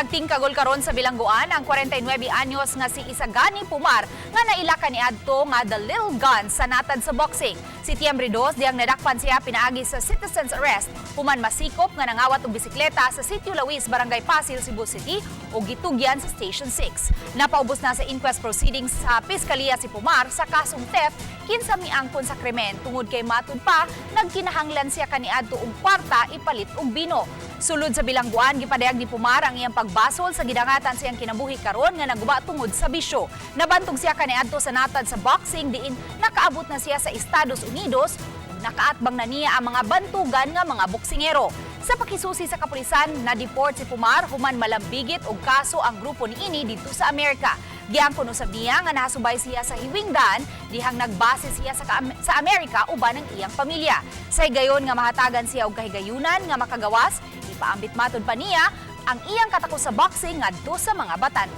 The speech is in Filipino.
Nagtingkagol karon sa bilangguan ang 49 anyos nga si Isagani Pumar nga nailaka niadto nga the Little Gun sa natad sa boxing. Si Tiembre 2 diyang nadakpan siya pinaagi sa citizen's arrest human masikop nga nangawat og bisikleta sa Sitio Lawis, Barangay Pasil, Cebu City ug gitugyan sa Station 6. Napaubos na sa inquest proceedings sa Piskalya si Pumar sa kasong theft kinsa miangkon sa krimen tungod kay matud pa nagkinahanglan siya kaniadto og kwarta ipalit og bino. Sulod sa bilangguan, gipadayag ni Pumar ang iyang pagbasol sa gidangatan siyang kinabuhi karon nga naguba tungod sa bisyo. Nabantog siya kaniadto sa natad sa boxing diin nakaabot na siya sa Estados Unidos ug nakaatbang na niya ang mga bantugan nga mga boksingero. Sa pakisusi sa kapulisan, na-deport si Pumar human malambigit og kaso ang grupo niini dito sa Amerika. Giangkon usab niya nga nahasubay siya sa hiwingdan dihang nagbase siya sa Amerika uban ang iyang pamilya. Sa gayon nga mahatagan siya og kahigayunan nga makagawas, ipaambit matud pa niya ang iyang katakos sa boxing ngadto sa mga batan.